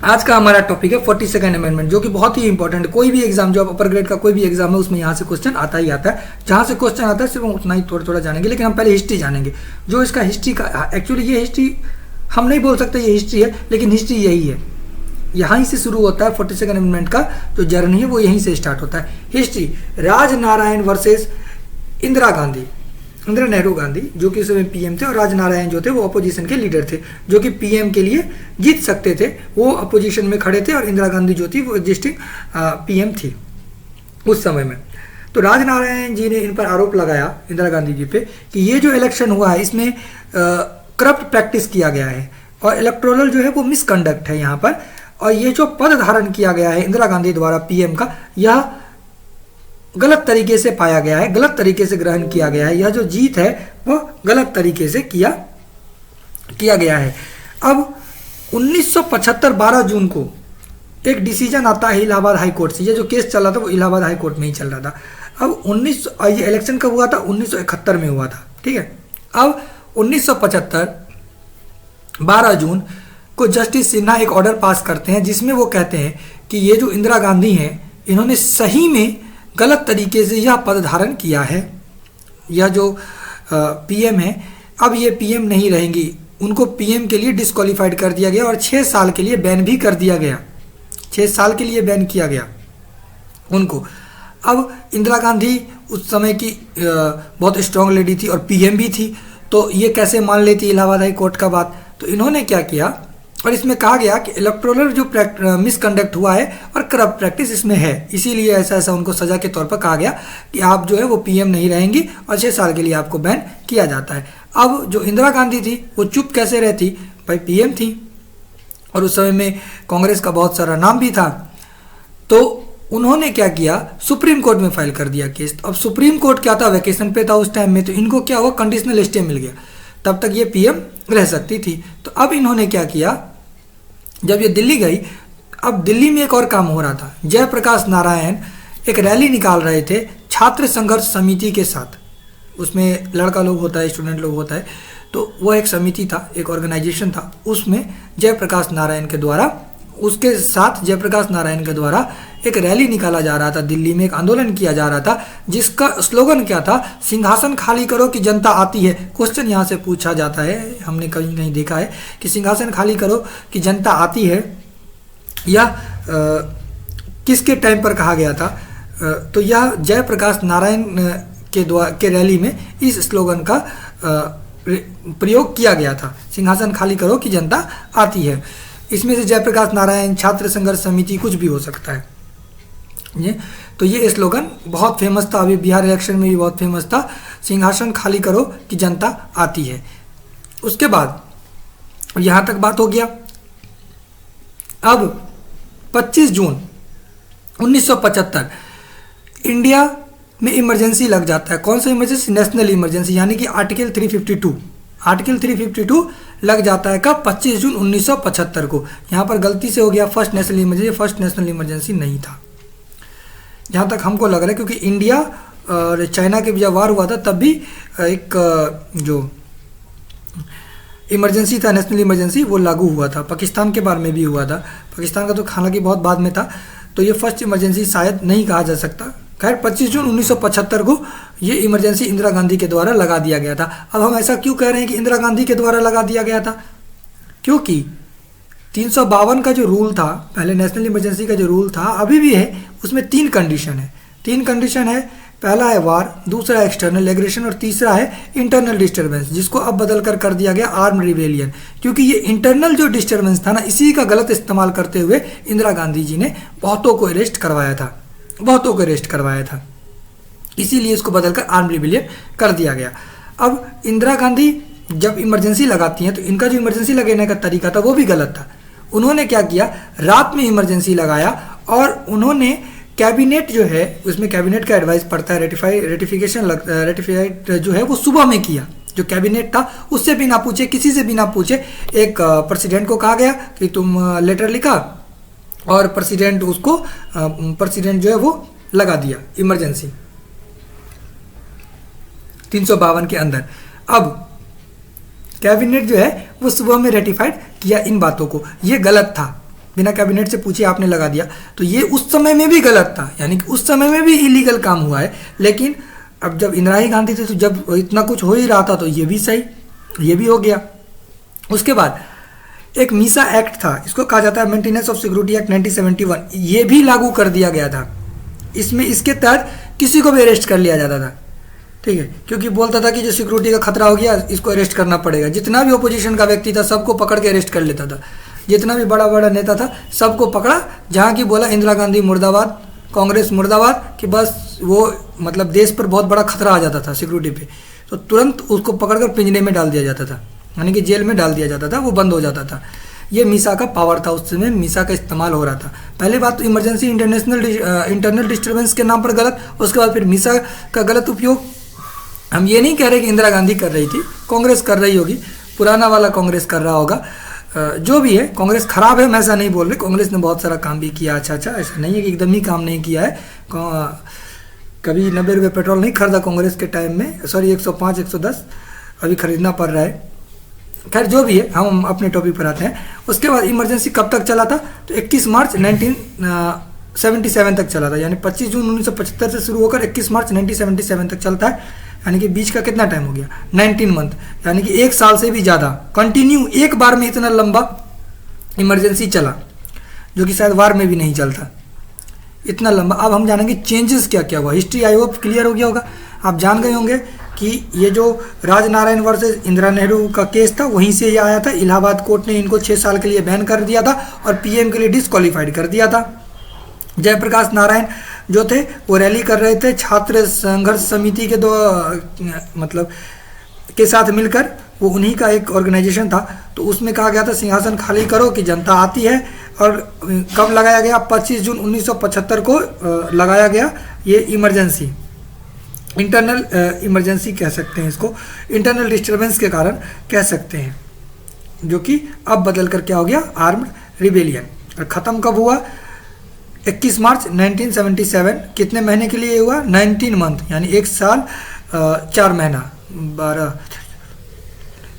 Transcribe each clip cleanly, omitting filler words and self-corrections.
आज का हमारा टॉपिक है 42nd अमेंडमेंट, जो कि बहुत ही इंपॉर्टेंट, कोई भी एग्जाम जो अपर ग्रेड का कोई भी एग्जाम है उसमें यहाँ से क्वेश्चन आता ही आता है। जहाँ से क्वेश्चन आता है सिर्फ हम उतना ही थोड़ा थोड़ा जानेंगे, लेकिन हम पहले हिस्ट्री जानेंगे। जो इसका हिस्ट्री का एक्चुअली ये हिस्ट्री हम नहीं बोल सकते ये हिस्ट्री है, लेकिन हिस्ट्री यही है, यहीं से शुरू होता है। 42nd अमेंडमेंट का जो जर्नी है वो यहीं से स्टार्ट होता है। हिस्ट्री, राजनारायण वर्सेस इंदिरा गांधी, इंदिरा नेहरू गांधी जो कि उस समय पीएम थे, और राजनारायण जो थे वो अपोजिशन के लीडर थे, जो कि पीएम के लिए जीत सकते थे। वो अपोजिशन में खड़े थे और इंदिरा गांधी जो थी वो एग्जिस्टिंग पीएम थी उस समय में। तो राजनारायण जी ने इन पर आरोप लगाया इंदिरा गांधी जी पे कि ये जो इलेक्शन हुआ है इसमें करप्ट प्रैक्टिस किया गया है और इलेक्टोरल जो है वो मिसकंडक्ट है यहाँ पर, और ये जो पद धारण किया गया है इंदिरा गांधी द्वारा पीएम का, यह गलत तरीके से पाया गया है, गलत तरीके से ग्रहण किया गया है। यह जो जीत है वो गलत तरीके से किया गया है। अब 1975 12 जून को एक डिसीजन आता है इलाहाबाद हाई कोर्ट से। ये जो केस चल रहा था वो इलाहाबाद हाई कोर्ट में ही चल रहा था। अब ये इलेक्शन कब हुआ था? 1971 में हुआ था, ठीक है। अब 1975 12 जून को जस्टिस सिन्हा एक ऑर्डर पास करते हैं जिसमें वो कहते हैं कि ये जो इंदिरा गांधी हैं इन्होंने सही में गलत तरीके से यह पद धारण किया है। यह जो पीएम है अब ये पीएम नहीं रहेंगी, उनको पीएम के लिए डिस्क्वालीफाइड कर दिया गया और 6 साल के लिए बैन भी कर दिया गया, 6 साल के लिए बैन किया गया उनको। अब इंदिरा गांधी उस समय की बहुत स्ट्रांग लेडी थी और पीएम भी थी, तो ये कैसे मान लेती इलाहाबाद हाई कोर्ट का बात। तो इन्होंने क्या किया, और इसमें कहा गया कि इलेक्टोरल जो मिसकंडक्ट हुआ है और करप्ट प्रैक्टिस इसमें है, इसीलिए ऐसा ऐसा उनको सजा के तौर पर कहा गया कि आप जो है वो पीएम नहीं रहेंगी और 6 साल के लिए आपको बैन किया जाता है। अब जो इंदिरा गांधी थी वो चुप कैसे रहती, भाई पीएम थी और उस समय में कांग्रेस का बहुत सारा नाम भी था। तो उन्होंने क्या किया, सुप्रीम कोर्ट में फाइल कर दिया केस। अब सुप्रीम कोर्ट क्या था, वैकेशन पे था उस टाइम में, तो इनको क्या हुआ, कंडीशनल स्टे मिल गया, तब तक ये पीएम रह सकती थी। तो अब इन्होंने क्या किया, जब ये दिल्ली गई, अब दिल्ली में एक और काम हो रहा था। जयप्रकाश नारायण एक रैली निकाल रहे थे छात्र संघर्ष समिति के साथ, उसमें लड़का लोग होता है, स्टूडेंट लोग होता है, तो वो एक समिति था, एक ऑर्गेनाइजेशन था, उसमें जयप्रकाश नारायण के द्वारा, उसके साथ जयप्रकाश नारायण के द्वारा एक रैली निकाला जा रहा था, दिल्ली में एक आंदोलन किया जा रहा था जिसका स्लोगन क्या था, सिंहासन खाली करो कि जनता आती है। क्वेश्चन यहाँ से पूछा जाता है, हमने कहीं कहीं देखा है कि सिंहासन खाली करो कि जनता आती है, यह किसके टाइम पर कहा गया था। तो यह जयप्रकाश नारायण के रैली में इस स्लोगन का प्रयोग किया गया था, सिंहासन खाली करो कि जनता आती है। इसमें से जयप्रकाश नारायण, छात्र संघर्ष समिति, कुछ भी हो सकता है ये। तो ये स्लोगन बहुत फेमस था, अभी बिहार इलेक्शन में भी बहुत फेमस था, सिंहासन खाली करो कि जनता आती है। उसके बाद यहाँ तक बात हो गया। अब 25 जून 1975 इंडिया में इमरजेंसी लग जाता है। कौन सा इमरजेंसी? नेशनल इमरजेंसी, यानी कि आर्टिकल 352 लग जाता है। कब? 25 जून 1975 को। यहाँ पर गलती से हो गया first national emergency, first national emergency नहीं था जहाँ तक हमको लग रहा है, क्योंकि इंडिया और चाइना के जब वार हुआ था तब भी एक जो इमरजेंसी था, नेशनल इमरजेंसी, वो लागू हुआ था। पाकिस्तान के बारे में भी हुआ था, पाकिस्तान का तो हालांकि बहुत बाद में था, तो ये फर्स्ट इमरजेंसी शायद नहीं कहा जा सकता। खैर 25 जून 1975 को ये इमरजेंसी इंदिरा गांधी के द्वारा लगा दिया गया था। अब हम ऐसा क्यों कह रहे हैं कि इंदिरा गांधी के द्वारा लगा दिया गया था? क्योंकि 352 का जो रूल था, पहले नेशनल इमरजेंसी का जो रूल था अभी भी है, उसमें 3 कंडीशन है। 3 कंडीशन है, पहला है वार, दूसरा है एक्सटर्नल एग्रेशन और तीसरा है इंटरनल डिस्टर्बेंस, जिसको अब बदल कर दिया गया आर्म रिवेलियन। क्योंकि ये इंटरनल जो डिस्टर्बेंस था ना, इसी का गलत इस्तेमाल करते हुए इंदिरा गांधी जी ने बहुतों को अरेस्ट करवाया था, इसीलिए इसको बदलकर आर्म रिवेलियन कर दिया गया। अब इंदिरा गांधी जब इमरजेंसी लगाती हैं तो इनका जो इमरजेंसी लगाने का तरीका था वो भी गलत था। उन्होंने क्या किया, रात में इमरजेंसी लगाया और उन्होंने कैबिनेट जो है उसमें कैबिनेट का एडवाइस पड़ता है, रेटिफाइड जो है वो सुबह में किया। जो कैबिनेट था उससे भी ना पूछे, किसी से भी ना पूछे, एक प्रेसिडेंट को कहा गया कि तुम लेटर लिखा और प्रेसिडेंट जो है वो लगा दिया इमरजेंसी 352 के अंदर। अब कैबिनेट जो है वो सुबह में रेटिफाइड किया इन बातों को, ये गलत था। बिना कैबिनेट से पूछे आपने लगा दिया, तो ये उस समय में भी गलत था, यानी कि उस समय में भी इलीगल काम हुआ है। लेकिन अब जब इंदिरा गांधी थी तो जब इतना कुछ हो ही रहा था तो ये भी सही, ये भी हो गया। उसके बाद एक मीसा एक्ट था, इसको कहा जाता है मेंटेनेंस ऑफ सिक्योरिटी एक्ट 1971, ये भी लागू कर दिया गया था। इसमें इसके तहत किसी को भी अरेस्ट कर लिया जाता था, ठीक है, क्योंकि बोलता था कि जो सिक्योरिटी का खतरा हो गया इसको अरेस्ट करना पड़ेगा। जितना भी अपोजिशन का व्यक्ति था सबको पकड़ के अरेस्ट कर लेता था, जितना भी बड़ा बड़ा नेता था सबको पकड़ा, जहाँ की बोला इंदिरा गांधी मुर्दाबाद, कांग्रेस मुर्दाबाद, कि बस वो मतलब देश पर बहुत बड़ा खतरा आ जाता था सिक्योरिटी पे, तो तुरंत उसको पकड़कर पिंजरे में डाल दिया जाता था, यानी कि जेल में डाल दिया जाता था, वो बंद हो जाता था। ये मीसा का पावर था, उस समय मीसा का इस्तेमाल हो रहा था। पहले बात तो इमरजेंसी इंटरनल डिस्टर्बेंस के नाम पर गलत, उसके बाद फिर मीसा का गलत उपयोग। हम ये नहीं कह रहे कि इंदिरा गांधी कर रही थी, कांग्रेस कर रही होगी, पुराना वाला कांग्रेस कर रहा होगा, जो भी है। कांग्रेस खराब है मैं ऐसा नहीं बोल रही, कांग्रेस ने बहुत सारा काम भी किया, अच्छा, ऐसा नहीं है कि एकदम ही काम नहीं किया है। कभी 90 रुपये पेट्रोल नहीं खरीदा कांग्रेस के टाइम में, सॉरी 105 110 अभी खरीदना पड़ रहा है। खैर जो भी है, हम अपने टॉपिक पर आते हैं। उसके बाद इमरजेंसी कब तक चला था, तो 21 मार्च 1977 तक चला था, यानी 25 जून 1975 से शुरू होकर 21 मार्च 1977 तक चलता है, यानी कि बीच का कितना टाइम हो गया, 19 मंथ, यानी कि 1 साल से भी ज़्यादा कंटिन्यू एक बार में इतना लंबा इमरजेंसी चला, जो कि शायद वार में भी नहीं चलता इतना लंबा। अब हम जानेंगे चेंजेस क्या क्या हुआ। हिस्ट्री आई होप क्लियर हो गया होगा, आप जान गए होंगे कि ये जो राजनारायण वर्सेस इंदिरा नेहरू का केस था वहीं से ये आया था। इलाहाबाद कोर्ट ने इनको 6 साल के लिए बैन कर दिया था और पीएम के लिए डिस्क्वालीफाइड कर दिया था। जयप्रकाश नारायण जो थे वो रैली कर रहे थे छात्र संघर्ष समिति के मतलब के साथ मिलकर, वो उन्हीं का एक ऑर्गेनाइजेशन था। तो उसमें कहा गया था सिंहासन खाली करो कि जनता आती है। और कब लगाया गया, 25 जून 1975 को लगाया गया ये इमरजेंसी, इंटरनल इमरजेंसी कह सकते हैं इसको, इंटरनल डिस्टर्बेंस के कारण कह सकते हैं, जो कि अब बदल कर क्या हो गया, आर्म्ड रिबेलियन। और ख़त्म कब हुआ, 21 मार्च 1977। कितने महीने के लिए हुआ, 19 मंथ, यानी 1 साल 4 महीना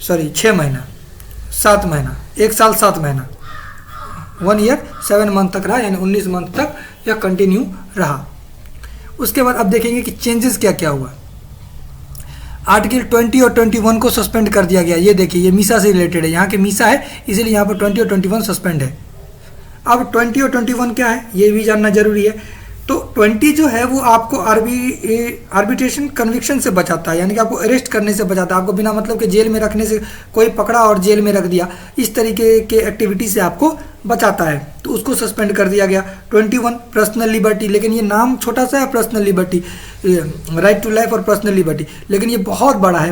6 महीना 7 महीना, 1 साल 7 महीना, 1 ईयर 7 मंथ तक रहा, यानी 19 मंथ तक यह कंटिन्यू रहा। उसके बाद अब देखेंगे कि चेंजेस क्या क्या हुआ। आर्टिकल 20 और 21 को सस्पेंड कर दिया गया। ये देखिए, ये मीसा से रिलेटेड है, यहाँ के मीसा है इसीलिए यहाँ पर 20 और 21 सस्पेंड है। अब 20 और 21 क्या है ये भी जानना जरूरी है। तो 20 जो है वो आपको आर्बिट्रेशन कन्विक्शन से बचाता है, यानी कि आपको अरेस्ट करने से बचाता है, आपको बिना मतलब के जेल में रखने से, कोई पकड़ा और जेल में रख दिया, इस तरीके के एक्टिविटी से आपको बचाता है, तो उसको सस्पेंड कर दिया गया। 21 पर्सनल लिबर्टी, लेकिन ये नाम छोटा सा है personal liberty, right to life और पर्सनल लिबर्टी, लेकिन ये बहुत बड़ा है,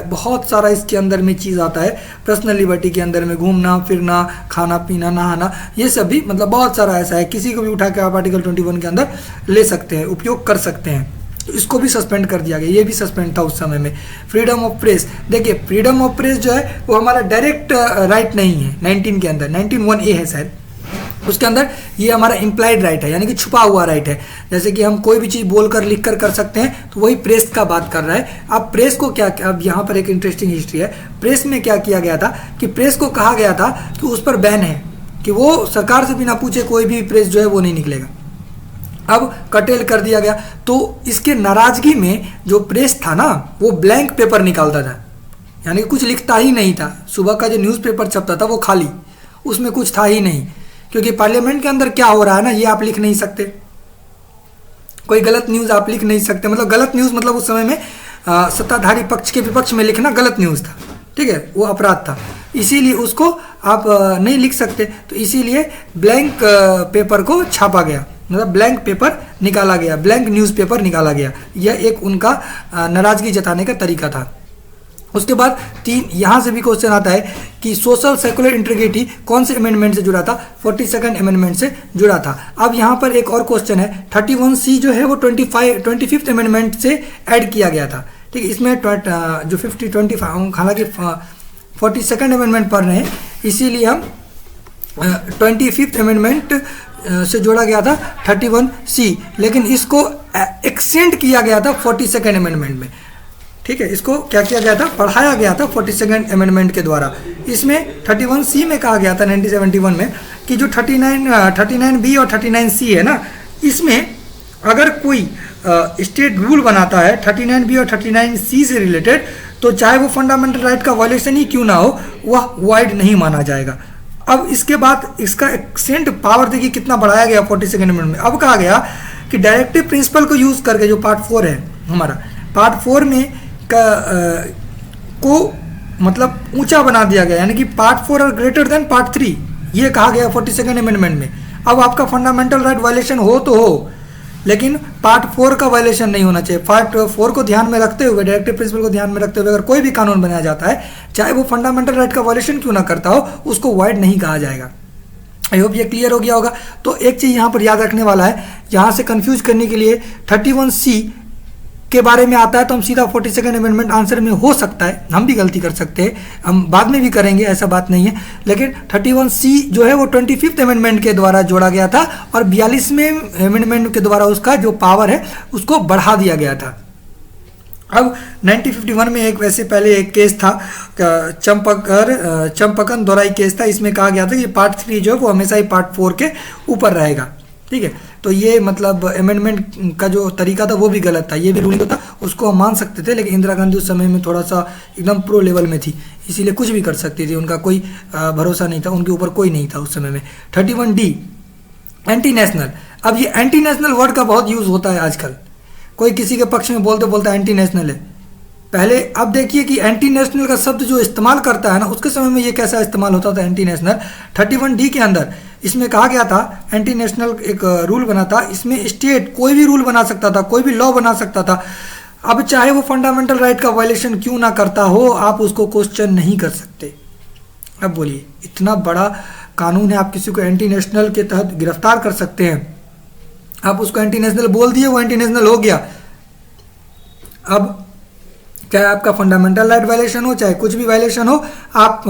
बहुत सारा इसके अंदर में चीज़ आता है। पर्सनल लिबर्टी के अंदर में घूमना फिरना, खाना पीना, नहाना, ये सब भी मतलब बहुत सारा ऐसा है, किसी को भी उठा के आप आर्टिकल 21 के अंदर ले सकते हैं, उपयोग कर सकते हैं। तो इसको भी सस्पेंड कर दिया गया, ये भी सस्पेंड था उस समय में। फ्रीडम ऑफ प्रेस, देखिए फ्रीडम ऑफ प्रेस जो है वो हमारा डायरेक्ट राइट नहीं है 19 के अंदर, 19(1)(a) है शायद, उसके अंदर ये हमारा इम्प्लाइड राइट है, यानी कि छुपा हुआ राइट है। जैसे कि हम कोई भी चीज़ बोलकर लिखकर कर सकते हैं, तो वही प्रेस का बात कर रहा है। अब प्रेस को क्या, अब यहाँ पर एक इंटरेस्टिंग हिस्ट्री है। प्रेस में क्या किया गया था कि प्रेस को कहा गया था कि उस पर बैन है, कि वो सरकार से बिना पूछे कोई भी प्रेस जो है वो नहीं निकलेगा। अब कटेल कर दिया गया, तो इसके नाराजगी में जो प्रेस था ना वो ब्लैंक पेपर निकालता था, यानी कुछ लिखता ही नहीं था। सुबह का जो न्यूज़पेपर छपता था वो खाली, उसमें कुछ था ही नहीं, क्योंकि पार्लियामेंट के अंदर क्या हो रहा है ना ये आप लिख नहीं सकते, कोई गलत न्यूज़ आप लिख नहीं सकते। मतलब गलत न्यूज़ मतलब उस समय में सत्ताधारी पक्ष के विपक्ष में लिखना गलत न्यूज़ था, ठीक है, वो अपराध था, इसीलिए उसको आप नहीं लिख सकते। तो इसीलिए ब्लैंक पेपर को छापा गया, मतलब ब्लैंक पेपर निकाला गया, ब्लैंक न्यूज़पेपर निकाला गया। यह एक उनका नाराजगी जताने का तरीका था। उसके बाद यहाँ से भी क्वेश्चन आता है कि सोशल सेकुलर इंटीग्रिटी कौन से अमेंडमेंट से जुड़ा था, 42nd अमेंडमेंट से जुड़ा था। अब यहाँ पर एक और क्वेश्चन है, 31C जो है वो 25th अमेंडमेंट से ऐड किया गया था, ठीक है। इसमें जो 25 हालांकि 42nd अमेंडमेंट पढ़ रहे हैं, इसीलिए हम 25th अमेंडमेंट से जोड़ा गया था 31C, लेकिन इसको एक्सटेंड किया गया था 42nd अमेंडमेंट में। ठीक है, इसको क्या किया गया था, बढ़ाया गया था 42nd अमेंडमेंट के द्वारा। इसमें 31C में कहा गया था 1971 में कि जो 39B और 39C है ना, इसमें अगर कोई स्टेट रूल बनाता है 39B और 39C से रिलेटेड, तो चाहे वो फंडामेंटल राइट का वायलेशन ही क्यों ना हो, वह वाइड नहीं माना जाएगा। अब इसके बाद इसका एक्सेंट पावर देखिए कितना बढ़ाया गया 42nd अमेंडमेंट में। अब कहा गया कि डायरेक्टिव प्रिंसिपल को यूज करके, जो पार्ट 4 है हमारा, पार्ट 4 में को मतलब ऊंचा बना दिया गया, यानी कि पार्ट 4 और ग्रेटर देन पार्ट 3, ये कहा गया 42nd अमेंडमेंट में। अब आपका फंडामेंटल राइट वायलेशन हो तो हो, लेकिन पार्ट 4 का वायलेशन नहीं होना चाहिए। पार्ट 4 को ध्यान में रखते हुए, डायरेक्टिव प्रिंसिपल को ध्यान में रखते हुए अगर कोई भी कानून बनाया जाता है, चाहे वो फंडामेंटल राइट का वायलेशन क्यों ना करता हो, उसको वाइड नहीं कहा जाएगा। आई होप ये क्लियर हो गया होगा। तो एक चीज़ यहाँ पर याद रखने वाला है, यहाँ से कंफ्यूज करने के लिए 31C के बारे में आता है तो हम सीधा 42nd अमेंडमेंट आंसर में हो सकता है, हम भी गलती कर सकते हैं, हम बाद में भी करेंगे, ऐसा बात नहीं है। लेकिन 31C जो है वो 25th अमेंडमेंट के द्वारा जोड़ा गया था और 42वें अमेंडमेंट के द्वारा उसका जो पावर है उसको बढ़ा दिया गया था। अब 1951 में एक वैसे पहले एक केस था, चंपकन दोराई केस था। इसमें कहा गया था कि पार्ट 3 जो है वो हमेशा ही पार्ट 4 के ऊपर रहेगा। ठीक है, तो ये मतलब अमेंडमेंट का जो तरीका था वो भी गलत था, ये भी रूलिंग था, उसको हम मान सकते थे। लेकिन इंदिरा गांधी उस समय में थोड़ा सा एकदम प्रो लेवल में थी, इसीलिए कुछ भी कर सकती थी, उनका कोई भरोसा नहीं था, उनके ऊपर कोई नहीं था उस समय में। 31D anti national. अब ये एंटी नेशनल वर्ड का बहुत यूज़ होता है आजकल, कोई किसी के पक्ष में बोलते बोलता एंटी नेशनल है। पहले अब देखिए कि एंटी नेशनल का शब्द जो इस्तेमाल करता है ना, उसके समय में ये कैसा इस्तेमाल होता था एंटी नेशनल। 31D के अंदर इसमें कहा गया था, एंटी नेशनल एक रूल बना था, इसमें स्टेट कोई भी रूल बना सकता था, कोई भी लॉ बना सकता था। अब चाहे वो फंडामेंटल राइट का वायलेशन क्यों ना करता हो, आप उसको क्वेश्चन नहीं कर सकते। अब बोलिए, इतना बड़ा कानून है, आप किसी को एंटी नेशनल के तहत गिरफ्तार कर सकते हैं, आप उसको एंटी नेशनल बोल दिए, वो एंटी नेशनल हो गया। अब चाहे आपका फंडामेंटल राइट वायलेशन हो, चाहे कुछ भी वायलेशन हो, आप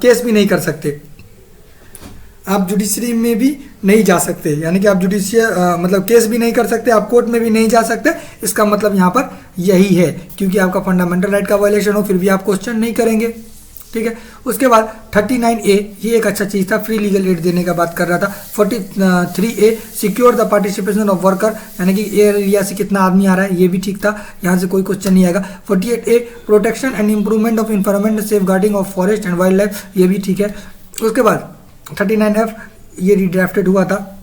केस भी नहीं कर सकते, आप जुडिशरी में भी नहीं जा सकते, यानी कि आप मतलब केस भी नहीं कर सकते, आप कोर्ट में भी नहीं जा सकते। इसका मतलब यहाँ पर यही है, क्योंकि आपका फंडामेंटल राइट का वायलेशन हो फिर भी आप क्वेश्चन नहीं करेंगे। ठीक है, उसके बाद 39A, ये एक अच्छा चीज़ था, फ्री लीगल एड देने का बात कर रहा था। 43A secure the participation of worker, यानी कि एरिया से कितना आदमी आ रहा है, ये भी ठीक था, यहाँ से कोई क्वेश्चन नहीं आएगा। 48A protection and improvement of environment safeguarding of forest and wildlife, ये भी ठीक है। उसके बाद 39F, ये रिड्राफ्टेड हुआ था।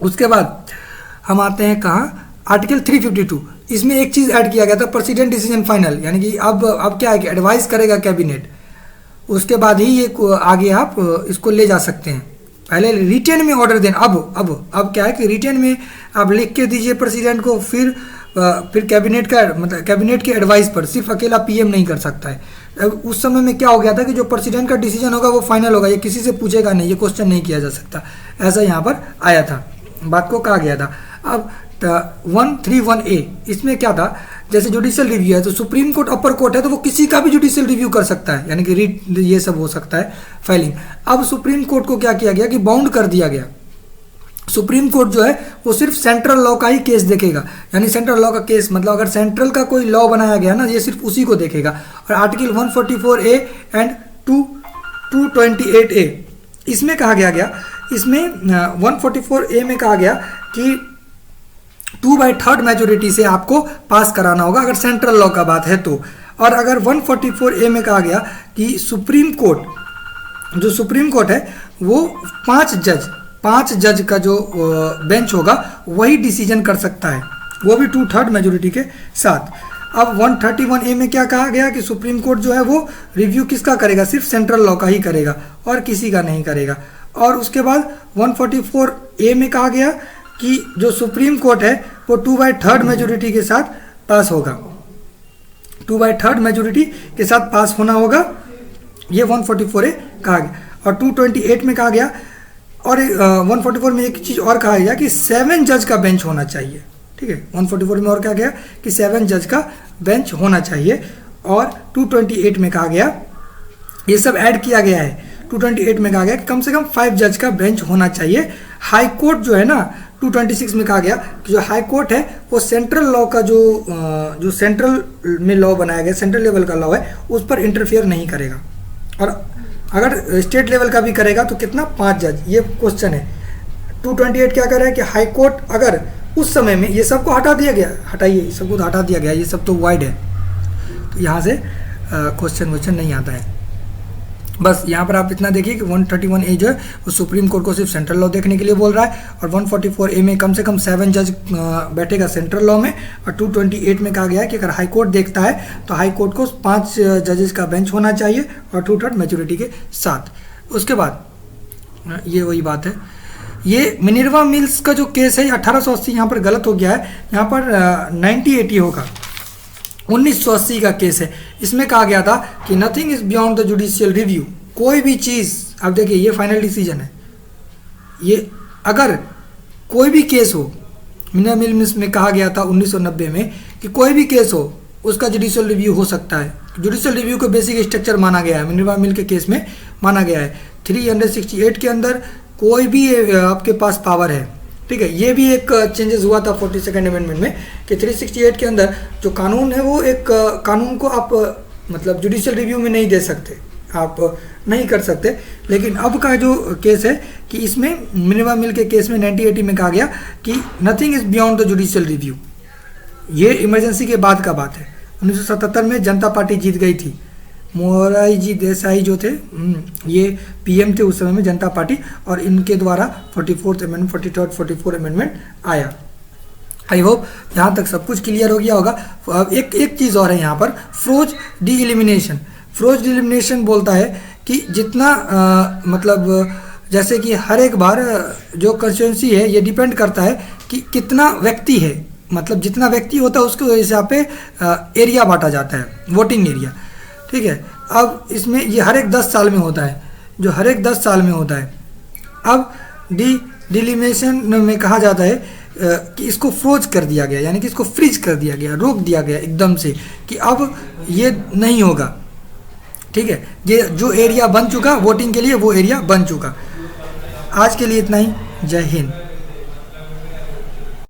उसके बाद हम आते हैं कहाँ, आर्टिकल 352, इसमें एक चीज़ ऐड किया गया था, प्रेसिडेंट डिसीजन फाइनल, यानी कि अब क्या है कि एडवाइस करेगा कैबिनेट, उसके बाद ही ये आगे आप इसको ले जा सकते हैं। पहले रिटेन में ऑर्डर देना, अब क्या है कि रिटेन में आप लिख के दीजिए प्रेसिडेंट को, फिर कैबिनेट का मतलब कैबिनेट के एडवाइस पर, सिर्फ अकेला पीएम नहीं कर सकता है। उस समय में क्या हो गया था कि जो प्रेसिडेंट का डिसीजन होगा वो फाइनल होगा, ये किसी से पूछेगा नहीं, ये क्वेश्चन नहीं किया जा सकता, ऐसा यहाँ पर आया था, बात को कहा गया था। अब 131A, इसमें क्या था, जैसे जुडिशियल रिव्यू है तो सुप्रीम कोर्ट अपर कोर्ट है तो वो किसी का भी जुडिशियल रिव्यू कर सकता है, यानी कि रीट ये सब हो सकता है, फाइलिंग। अब सुप्रीम कोर्ट को क्या किया गया कि बाउंड कर दिया गया, सुप्रीम कोर्ट जो है वो सिर्फ सेंट्रल लॉ का ही केस देखेगा, यानी सेंट्रल लॉ का केस मतलब अगर सेंट्रल का कोई लॉ बनाया गया ना, ये सिर्फ उसी को देखेगा। और आर्टिकल 144A एंड 228A, इसमें कहा गया इसमें 144A में कहा गया कि 2/3 मेजोरिटी से आपको पास कराना होगा अगर सेंट्रल लॉ का बात है तो। और अगर 144A में कहा गया कि सुप्रीम कोर्ट है वो 5 जज का जो बेंच होगा वही डिसीजन कर सकता है, वो भी 2/3 मेजोरिटी के साथ। अब 131A में क्या कहा गया कि सुप्रीम कोर्ट जो है वो रिव्यू किसका करेगा, सिर्फ सेंट्रल लॉ का ही करेगा और किसी का नहीं करेगा। और उसके बाद 144A में कहा गया कि जो सुप्रीम कोर्ट है वो 2/3 मेजोरिटी के साथ पास होगा, 2/3 मेजोरिटी के साथ पास होना होगा, ये 144A कहा गया। और 228 में कहा गया, और 144 में एक चीज़ और कहा गया कि 7 जज का बेंच होना चाहिए। ठीक है, 144 में और क्या गया कि 7 जज का बेंच होना चाहिए। और 228 में कहा गया, ये सब ऐड किया गया है, 228 में कहा गया कि कम से कम 5 जज का बेंच होना चाहिए। हाई कोर्ट जो है ना 226 में कहा गया कि जो हाई कोर्ट है वो सेंट्रल लॉ का जो सेंट्रल में लॉ बनाया गया, सेंट्रल लेवल का लॉ है, उस पर इंटरफेयर नहीं करेगा। और अगर स्टेट लेवल का भी करेगा तो कितना, 5 जज। ये क्वेश्चन है। 228 क्या कर रहा है कि हाई कोर्ट अगर उस समय में, ये सबको हटा दिया गया, हटाइए सबको तो हटा दिया गया, ये सब तो वाइड है, तो यहाँ से क्वेश्चन नहीं आता है। बस यहाँ पर आप इतना देखिए कि 131A जो है वो सुप्रीम कोर्ट को सिर्फ सेंट्रल लॉ देखने के लिए बोल रहा है, और 144A में कम से कम 7 जज बैठेगा सेंट्रल लॉ में, और 228 में कहा गया है कि अगर हाई कोर्ट देखता है तो हाई कोर्ट को 5 जजेस का बेंच होना चाहिए और 2/3 मेजोरिटी के साथ। उसके बाद ये वही बात है, ये मिनर्वा मिल्स का जो केस है 1880 यहाँ पर गलत हो गया है, यहाँ पर 1980 होगा, 1980 का केस है। इसमें कहा गया था कि nothing is beyond the judicial review, कोई भी चीज़, अब देखिए ये फाइनल डिसीजन है, ये अगर कोई भी केस हो, मिनर्वा मिल्स में कहा गया था 1990 में कि कोई भी केस हो उसका जुडिशियल रिव्यू हो सकता है। जुडिशियल रिव्यू को बेसिक स्ट्रक्चर माना गया है, मिनर्वा मिल के केस में माना गया है। 368 के अंदर कोई भी आपके पास पावर है, ठीक है। ये भी एक चेंजेस हुआ था 42nd अमेंडमेंट में कि 368 के अंदर जो कानून है वो एक कानून को आप मतलब जुडिशियल रिव्यू में नहीं दे सकते, आप नहीं कर सकते। लेकिन अब का जो केस है कि इसमें मिनर्वा मिल के केस में 1980 में कहा गया कि nothing is beyond the judicial review. ये इमरजेंसी के बाद का बात है। 1977 में जनता पार्टी जीत गई थी, मोरारजी देसाई जो थे ये पीएम थे उस समय में, जनता पार्टी, और इनके द्वारा 44th अमेंडमेंट 44 अमेंडमेंट आया। आई होप यहाँ तक सब कुछ क्लियर हो गया होगा। एक चीज़ और है यहाँ पर, फ्रोज डी एलिमिनेशन। फ्रोज डी एलिमिनेशन बोलता है कि जितना मतलब जैसे कि हर एक बार जो कंस्टिट्यूंसी है ये डिपेंड करता है कि कितना व्यक्ति है, मतलब जितना व्यक्ति होता है उसके हिसाब पे एरिया बांटा जाता है, वोटिंग एरिया, ठीक है। अब इसमें ये हर एक 10 साल में होता है, जो हर एक 10 साल में होता है। अब डिलिमिनेशन में कहा जाता है कि इसको फ्रोज कर दिया गया, यानी कि इसको फ्रीज कर दिया गया, रोक दिया गया एकदम से कि अब ये नहीं होगा, ठीक है। ये जो एरिया बन चुका वोटिंग के लिए वो एरिया बन चुका। आज के लिए इतना ही। जय हिंद।